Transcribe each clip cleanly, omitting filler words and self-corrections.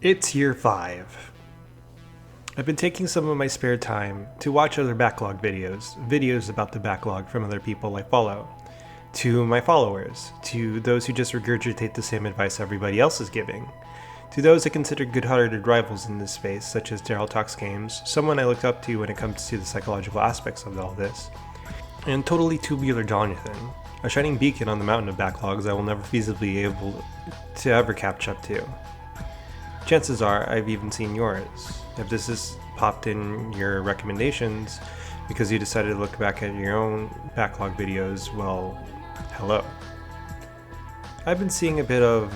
It's year 5. I've been taking some of my spare time to watch other backlog videos about the backlog from other people I follow, to my followers, to those who just regurgitate the same advice everybody else is giving, to those I consider good-hearted rivals in this space, such as Daryl Talks Games, someone I looked up to when it comes to the psychological aspects of all this, and totally tubular Jonathan, a shining beacon on the mountain of backlogs I will never feasibly be able to ever catch up to. Chances are I've even seen yours. If this has popped in your recommendations because you decided to look back at your own backlog videos, well, hello. I've been seeing a bit of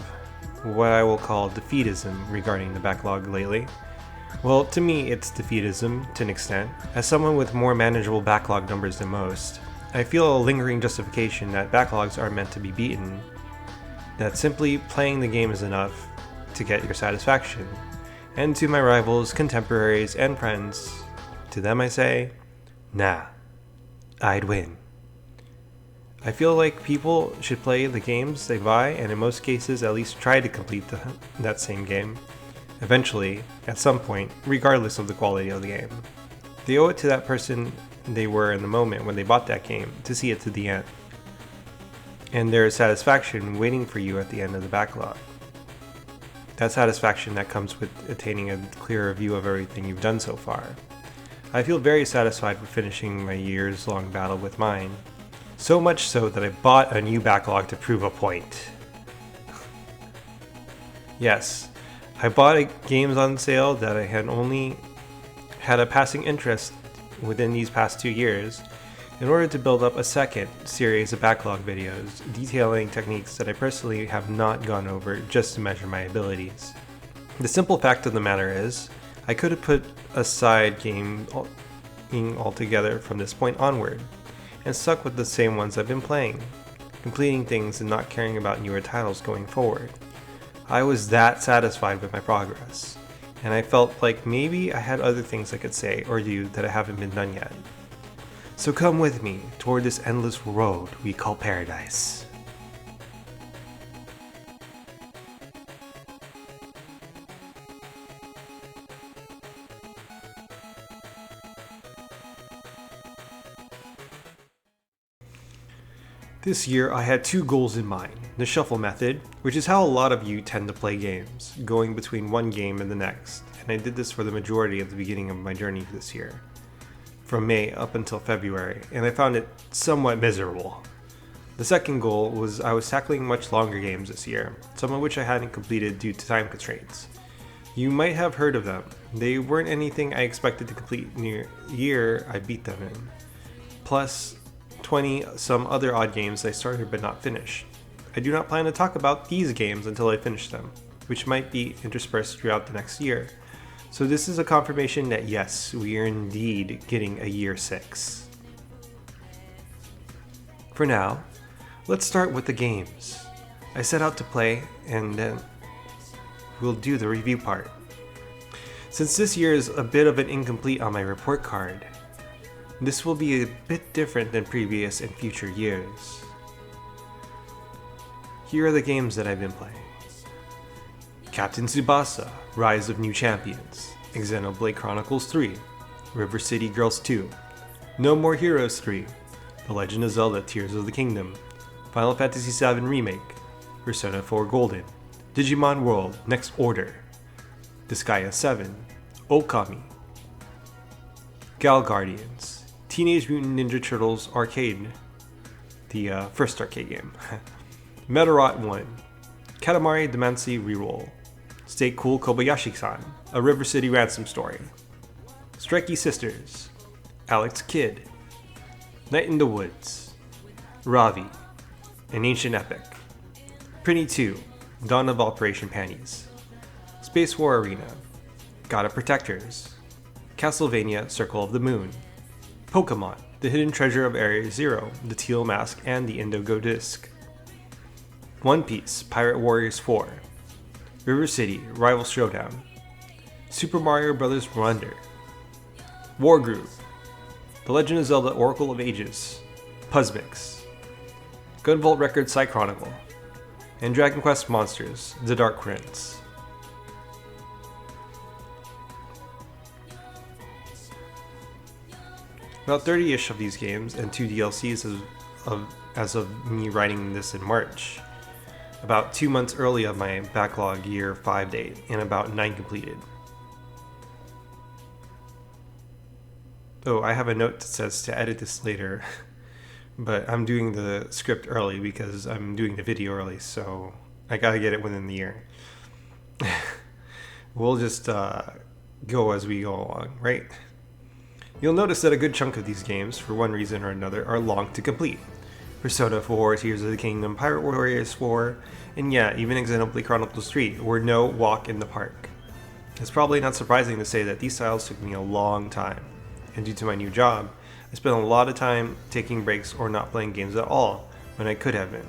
what I will call defeatism regarding the backlog lately. Well, to me it's defeatism to an extent. As someone with more manageable backlog numbers than most, I feel a lingering justification that backlogs are meant to be beaten, that simply playing the game is enough to get your satisfaction. And to my rivals, contemporaries, and friends, to them I say, nah, I'd win. I feel like people should play the games they buy, and in most cases at least try to complete that same game, eventually, at some point, regardless of the quality of the game. They owe it to that person they were in the moment when they bought that game to see it to the end. And there is satisfaction waiting for you at the end of the backlog. That satisfaction that comes with attaining a clearer view of everything you've done so far. I feel very satisfied with finishing my years-long battle with mine. So much so that I bought a new backlog to prove a point. Yes, I bought games on sale that I had only had a passing interest within these past 2 years in order to build up a second series of backlog videos detailing techniques that I personally have not gone over just to measure my abilities. The simple fact of the matter is, I could have put aside gaming altogether from this point onward, and stuck with the same ones I've been playing, completing things and not caring about newer titles going forward. I was that satisfied with my progress, and I felt like maybe I had other things I could say or do that haven't been done yet. So come with me toward this endless road we call paradise. This year I had 2 goals in mind. The shuffle method, which is how a lot of you tend to play games, going between one game and the next, and I did this for the majority of the beginning of my journey this year, from May up until February, and I found it somewhat miserable. The second goal was I was tackling much longer games this year, some of which I hadn't completed due to time constraints. You might have heard of them. They weren't anything I expected to complete in the year I beat them in. Plus 20 some other odd games I started but not finished. I do not plan to talk about these games until I finish them, which might be interspersed throughout the next year. So this is a confirmation that yes, we are indeed getting a year 6. For now, let's start with the games I set out to play, and then we'll do the review part. Since this year is a bit of an incomplete on my report card, this will be a bit different than previous and future years. Here are the games that I've been playing. Captain Tsubasa, Rise of New Champions, Xenoblade Chronicles 3, River City Girls 2, No More Heroes 3, The Legend of Zelda Tears of the Kingdom, Final Fantasy VII Remake, Persona 4 Golden, Digimon World Next Order, Disgaea 7, Okami, Gal Guardians, Teenage Mutant Ninja Turtles Arcade, the first arcade game, Metalrot 1, Katamari Damacy Reroll, Stay Cool Kobayashi-san, A River City Ransom Story, Strikey Sisters, Alex Kidd, Night in the Woods, Ravi, An Ancient Epic, Prinny 2, Dawn of Operation Panties, Space War Arena, God of Protectors, Castlevania Circle of the Moon, Pokemon, The Hidden Treasure of Area Zero, the Teal Mask and the Indigo Disc, One Piece Pirate Warriors 4, River City Rival Showdown, Super Mario Bros. Wonder, Wargroove, The Legend of Zelda Oracle of Ages, Puzzmix, Gunvolt Records Cychronicle, and Dragon Quest Monsters The Dark Prince. About 30-ish of these games and 2 DLCs as of me writing this in March. About 2 months early of my backlog year 5 date, and about 9 completed. Oh, I have a note that says to edit this later, but I'm doing the script early because I'm doing the video early, so I gotta get it within the year. We'll just go as we go along, right? You'll notice that a good chunk of these games, for one reason or another, are long to complete. Persona 4, Tears of the Kingdom, Pirate Warriors 4, and yeah, even Xenoblade Chronicles 3 were no walk in the park. It's probably not surprising to say that these titles took me a long time, and due to my new job, I spent a lot of time taking breaks or not playing games at all when I could have been.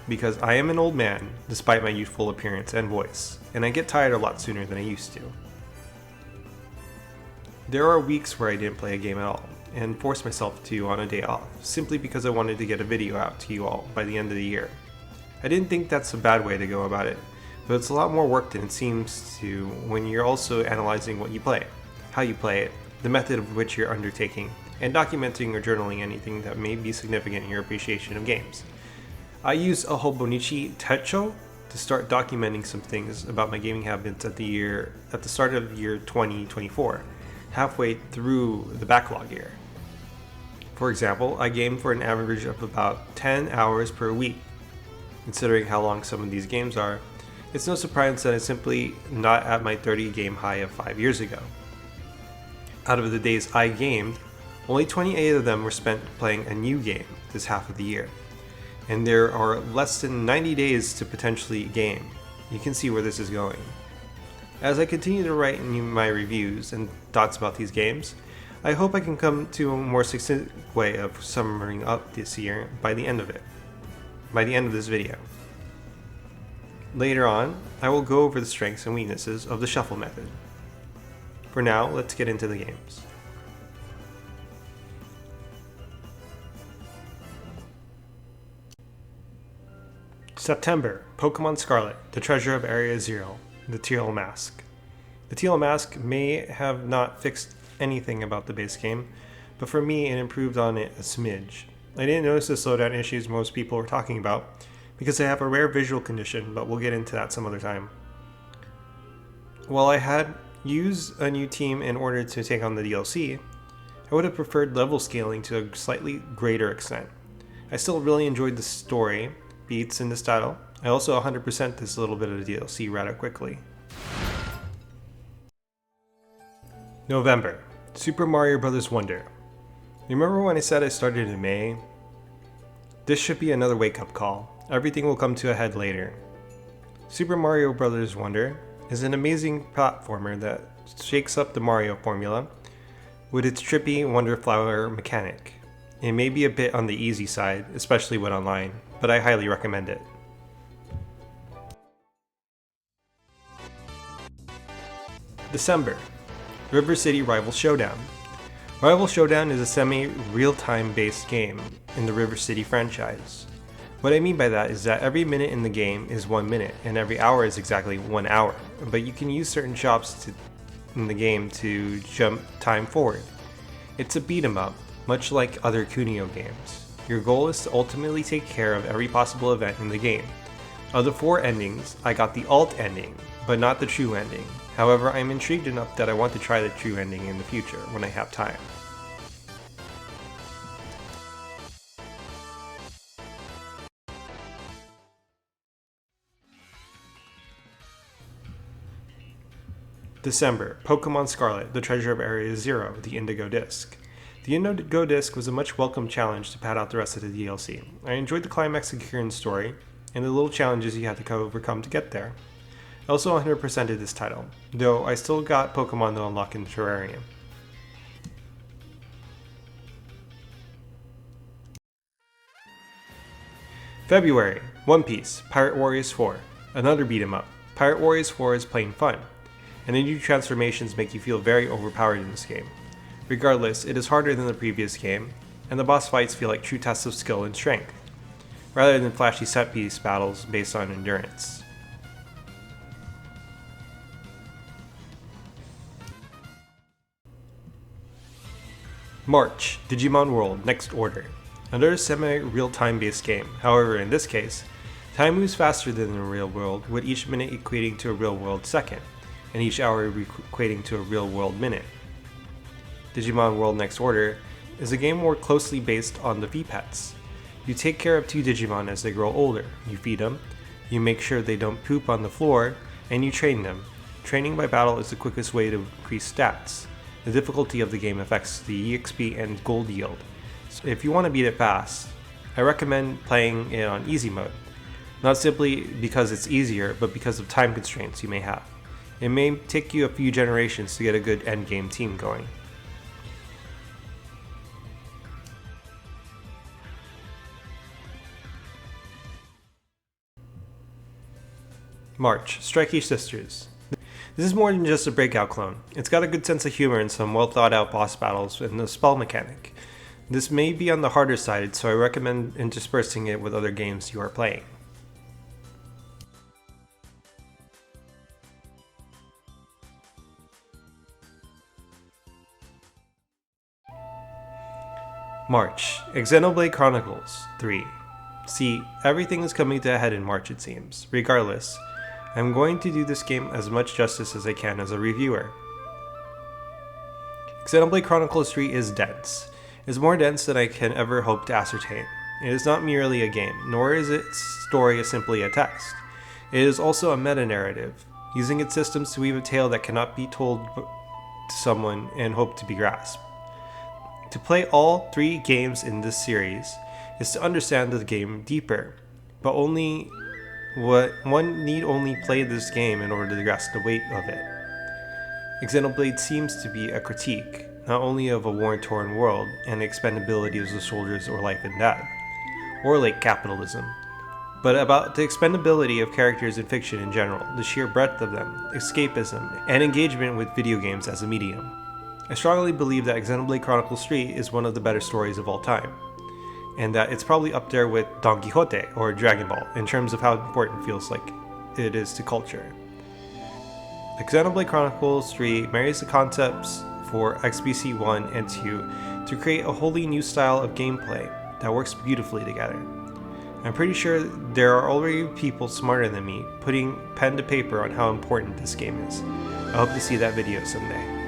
Because I am an old man, despite my youthful appearance and voice, and I get tired a lot sooner than I used to. There are weeks where I didn't play a game at all, and forced myself to on a day off, simply because I wanted to get a video out to you all by the end of the year. I didn't think that's a bad way to go about it, but it's a lot more work than it seems to when you're also analyzing what you play, how you play it, the method of which you're undertaking, and documenting or journaling anything that may be significant in your appreciation of games. I use a Hobonichi Techo to start documenting some things about my gaming habits at the start of year 2024, halfway through the backlog year. For example, I game for an average of about 10 hours per week. Considering how long some of these games are, it's no surprise that I'm simply not at my 30 game high of 5 years ago. Out of the days I gamed, only 28 of them were spent playing a new game this half of the year. And there are less than 90 days to potentially game. You can see where this is going. As I continue to write my reviews and thoughts about these games, I hope I can come to a more succinct way of summarizing up this year by the end of this video. Later on, I will go over the strengths and weaknesses of the shuffle method. For now, let's get into the games. September, Pokemon Scarlet, the Treasure of Area Zero, the Teal Mask. The Teal Mask may have not fixed anything about the base game, but for me it improved on it a smidge. I didn't notice the slowdown issues most people were talking about, because I have a rare visual condition, but we'll get into that some other time. While I had used a new team in order to take on the DLC, I would have preferred level scaling to a slightly greater extent. I still really enjoyed the story beats in this title. I also 100% this little bit of the DLC rather quickly. November, Super Mario Bros. Wonder. Remember when I said I started in May? This should be another wake-up call. Everything will come to a head later. Super Mario Bros. Wonder is an amazing platformer that shakes up the Mario formula with its trippy Wonder Flower mechanic. It may be a bit on the easy side, especially when online, but I highly recommend it. December, River City Rival Showdown. Rival Showdown is a semi-real-time based game in the River City franchise. What I mean by that is that every minute in the game is 1 minute, and every hour is exactly 1 hour, but you can use certain shops in the game to jump time forward. It's a beat 'em up, much like other Kunio games. Your goal is to ultimately take care of every possible event in the game. Of the 4 endings, I got the alt ending, but not the true ending. However, I am intrigued enough that I want to try the true ending in the future when I have time. December, Pokemon Scarlet, the Treasure of Area Zero, the Indigo Disc. The Indigo Disc was a much welcome challenge to pad out the rest of the DLC. I enjoyed the climax of Kieran's story, and the little challenges you had to overcome to get there. I also 100%ed this title, though I still got Pokemon to unlock in the terrarium. February, One Piece, Pirate Warriors 4, another beat 'em up. Pirate Warriors 4 is plain fun, and the new transformations make you feel very overpowered in this game. Regardless, it is harder than the previous game, and the boss fights feel like true tests of skill and strength, rather than flashy set-piece battles based on endurance. March, Digimon World Next Order. Another semi-real-time based game. However, in this case, time moves faster than in the real world, with each minute equating to a real-world second, and each hour equating to a real-world minute. Digimon World Next Order is a game more closely based on the V-Pets. You take care of two Digimon as they grow older. You feed them, you make sure they don't poop on the floor, and you train them. Training by battle is the quickest way to increase stats. The difficulty of the game affects the EXP and gold yield. So if you want to beat it fast, I recommend playing it on easy mode. Not simply because it's easier, but because of time constraints you may have. It may take you a few generations to get a good endgame team going. March, Strikey Sisters. This is more than just a breakout clone. It's got a good sense of humor and some well thought out boss battles and a spell mechanic. This may be on the harder side, so I recommend interspersing it with other games you are playing. March, Xenoblade Chronicles 3. See, everything is coming to a head in March it seems. Regardless, I'm going to do this game as much justice as I can as a reviewer. Xenoblade Chronicles 3 is dense. It's more dense than I can ever hope to ascertain. It is not merely a game, nor is its story simply a text. It is also a meta-narrative, using its systems to weave a tale that cannot be told to someone and hope to be grasped. To play all 3 games in this series is to understand the game deeper, but one need only play this game in order to grasp the weight of it. Xenoblade seems to be a critique, not only of a war-torn world and the expendability of the soldiers or life and death, or late capitalism, but about the expendability of characters in fiction in general, the sheer breadth of them, escapism, and engagement with video games as a medium. I strongly believe that Xenoblade Chronicles 3 is one of the better stories of all time, and that it's probably up there with Don Quixote or Dragon Ball in terms of how important it feels like it is to culture. Xenoblade Chronicles 3 marries the concepts for XBC 1 and 2 to create a wholly new style of gameplay that works beautifully together. I'm pretty sure there are already people smarter than me putting pen to paper on how important this game is. I hope to see that video someday.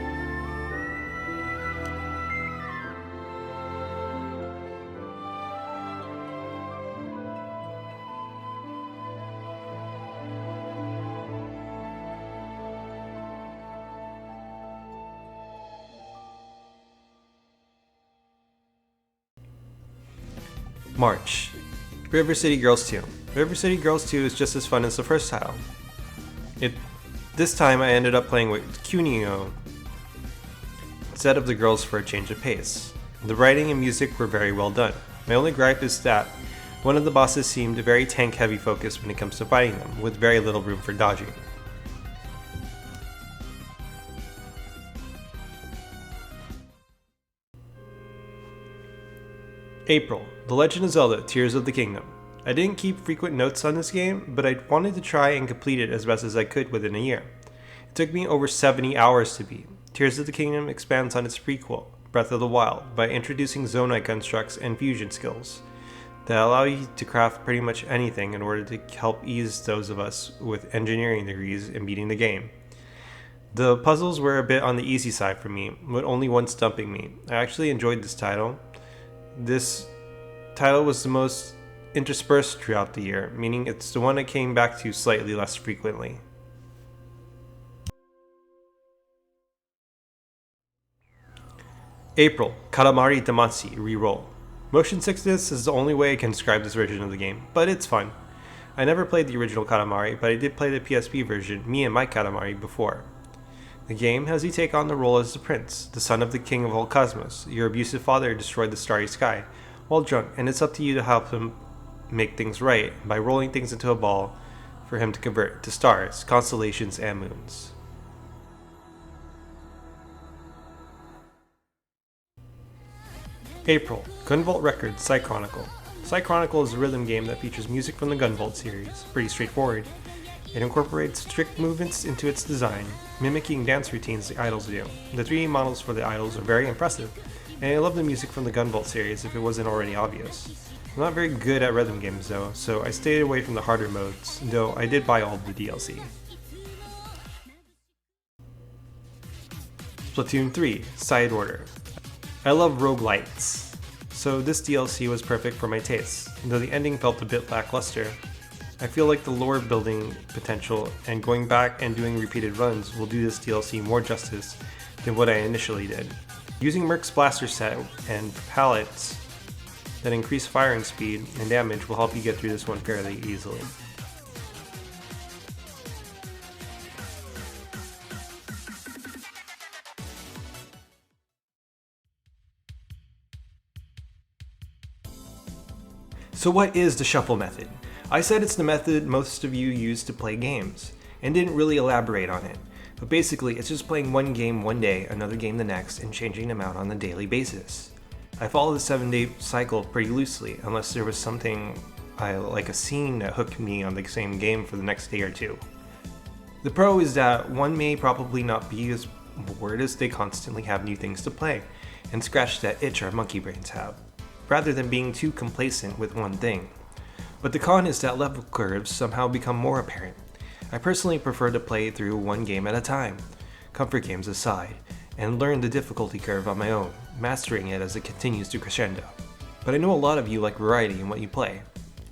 March, River City Girls 2. River City Girls 2 is just as fun as the first title. This time I ended up playing with Kunio instead of the girls for a change of pace. The writing and music were very well done. My only gripe is that one of the bosses seemed very tank heavy focused when it comes to fighting them, with very little room for dodging. April, The Legend of Zelda Tears of the Kingdom. I didn't keep frequent notes on this game, but I wanted to try and complete it as best as I could within a year. It took me over 70 hours to beat. Tears of the Kingdom expands on its prequel, Breath of the Wild, by introducing zonite constructs and fusion skills that allow you to craft pretty much anything in order to help ease those of us with engineering degrees in beating the game. The puzzles were a bit on the easy side for me, with only one stumping me. I actually enjoyed this title. This title was the most interspersed throughout the year, meaning it's the one I came back to slightly less frequently. April, Katamari Damacy Reroll. Motion sickness is the only way I can describe this version of the game, but it's fun. I never played the original Katamari, but I did play the PSP version, Me and My Katamari, before. The game has you take on the role as the prince, the son of the king of all cosmos. Your abusive father destroyed the starry sky while drunk, and it's up to you to help him make things right by rolling things into a ball for him to convert to stars, constellations, and moons. April, Gunvolt Records Cychronicle. Cychronicle is a rhythm game that features music from the Gunvolt series. Pretty straightforward. It incorporates strict movements into its design, mimicking dance routines the idols do. The 3D models for the idols are very impressive, and I love the music from the Gunvolt series if it wasn't already obvious. I'm not very good at rhythm games though, so I stayed away from the harder modes, though I did buy all of the DLC. Splatoon 3, Side Order. I love roguelites, so this DLC was perfect for my tastes, though the ending felt a bit lackluster. I feel like the lore building potential and going back and doing repeated runs will do this DLC more justice than what I initially did. Using Merc's blaster set and pallets that increase firing speed and damage will help you get through this one fairly easily. So what is the shuffle method? I said it's the method most of you use to play games, and didn't really elaborate on it. But basically, it's just playing one game one day, another game the next, and changing them out on a daily basis. I follow the 7-day cycle pretty loosely, unless there was something like a scene that hooked me on the same game for the next day or two. The pro is that one may probably not be as bored as they constantly have new things to play, and scratch that itch our monkey brains have, rather than being too complacent with one thing. But the con is that level curves somehow become more apparent. I personally prefer to play through one game at a time, comfort games aside, and learn the difficulty curve on my own, mastering it as it continues to crescendo. But I know a lot of you like variety in what you play.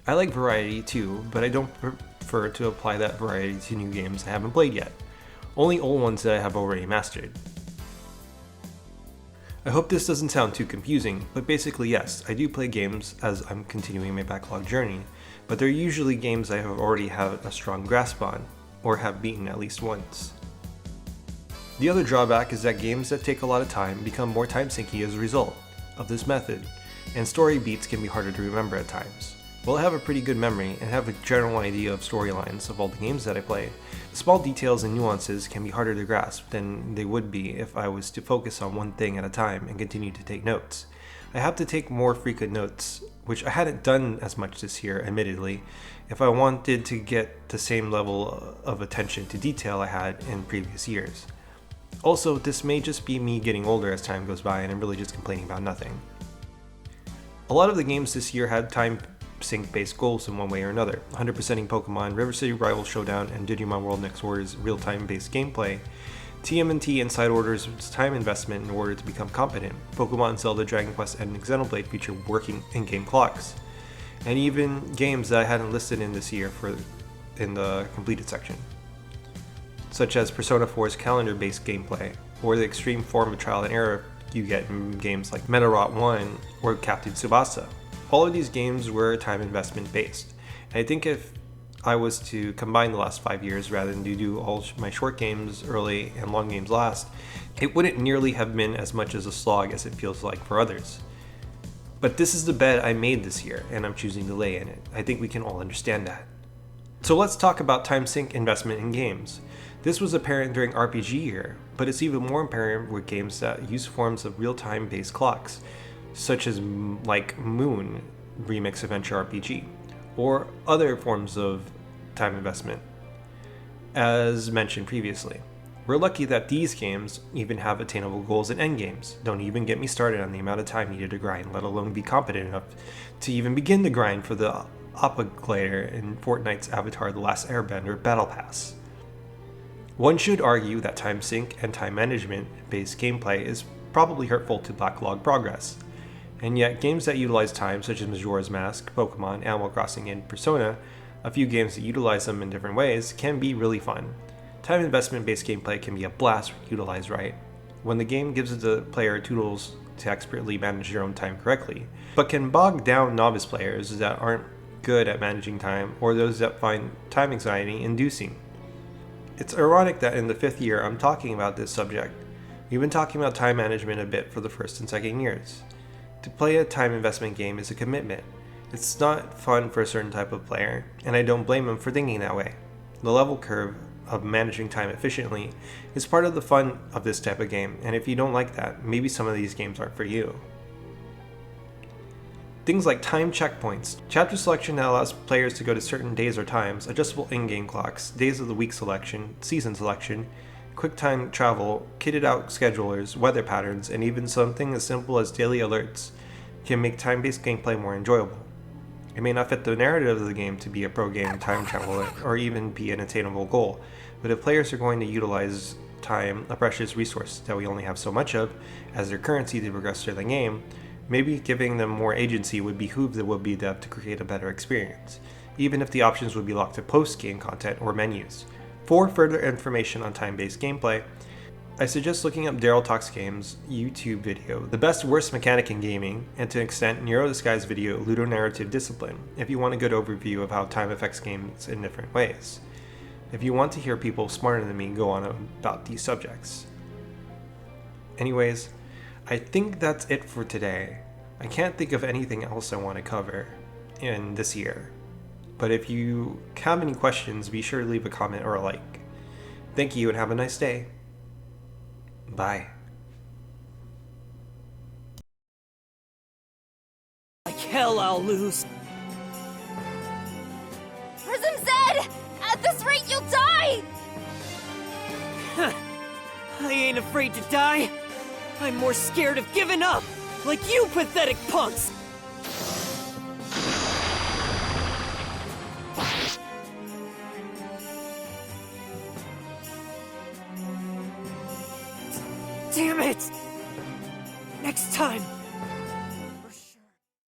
I like variety too, but I don't prefer to apply that variety to new games I haven't played yet, only old ones that I have already mastered. I hope this doesn't sound too confusing, but basically yes, I do play games as I'm continuing my backlog journey, but they're usually games I have already had a strong grasp on, or have beaten at least once. The other drawback is that games that take a lot of time become more time-sinky as a result of this method, and story beats can be harder to remember at times. While I have a pretty good memory and have a general idea of storylines of all the games that I play, the small details and nuances can be harder to grasp than they would be if I was to focus on one thing at a time and continue to take notes. I have to take more frequent notes, which I hadn't done as much this year, admittedly, if I wanted to get the same level of attention to detail I had in previous years. Also, this may just be me getting older as time goes by and I'm really just complaining about nothing. A lot of the games this year had time sync-based goals in one way or another. 100%ing Pokemon, River City Rival Showdown, and Digimon World Next Order's real-time based gameplay. TMNT and Side Order's time investment in order to become competent. Pokemon, Zelda, Dragon Quest, and Xenoblade feature working in-game clocks. And even games that I hadn't listed in this year in the completed section, such as Persona 4's calendar-based gameplay, or the extreme form of trial and error you get in games like Metalrot 1 or Captain Tsubasa. All of these games were time investment based, and I think if I was to combine the last 5 years rather than to do all my short games early and long games last, it wouldn't nearly have been as much as a slog as it feels like for others. But this is the bet I made this year, and I'm choosing to lay in it. I think we can all understand that. So let's talk about time sink investment in games. This was apparent during RPG year, but it's even more apparent with games that use forms of real-time based clocks, such as like Moon Remix Adventure RPG, or other forms of time investment, as mentioned previously. We're lucky that these games even have attainable goals and endgames. Don't even get me started on the amount of time needed to grind, let alone be competent enough to even begin the grind for the Appa Glider in Fortnite's Avatar The Last Airbender Battle Pass. One should argue that time sync and time management based gameplay is probably hurtful to backlog progress. And yet, games that utilize time, such as Majora's Mask, Pokemon, Animal Crossing, and Persona, a few games that utilize them in different ways, can be really fun. Time investment-based gameplay can be a blast when utilized right, when the game gives the player tools to expertly manage their own time correctly, but can bog down novice players that aren't good at managing time or those that find time anxiety inducing. It's ironic that in the 5th year I'm talking about this subject. We've been talking about time management a bit for the 1st and 2nd years. To play a time investment game is a commitment. It's not fun for a certain type of player, and I don't blame them for thinking that way. The level curve of managing time efficiently is part of the fun of this type of game, and if you don't like that, maybe some of these games aren't for you. Things like time checkpoints, chapter selection that allows players to go to certain days or times, adjustable in-game clocks, days of the week selection, season selection, quick time travel, kitted out schedulers, weather patterns, and even something as simple as daily alerts can make time-based gameplay more enjoyable. It may not fit the narrative of the game to be a pro-game time travel or even be an attainable goal, but if players are going to utilize time, a precious resource that we only have so much of, as their currency to progress through the game, maybe giving them more agency would behoove the would-be dev to create a better experience, even if the options would be locked to post-game content or menus. For further information on time-based gameplay, I suggest looking up Daryl Talks Games' YouTube video, The Best Worst Mechanic in Gaming, and to an extent, Nero the Sky's video, Ludonarrative Discipline, if you want a good overview of how time affects games in different ways. If you want to hear people smarter than me go on about these subjects. Anyways, I think that's it for today. I can't think of anything else I want to cover in this year. But if you have any questions, be sure to leave a comment or a like. Thank you and have a nice day. Bye. Like hell I'll lose. Prism Zed! At this rate, you'll die! I ain't afraid to die. I'm more scared of giving up, like you pathetic punks! Damn it! Next time,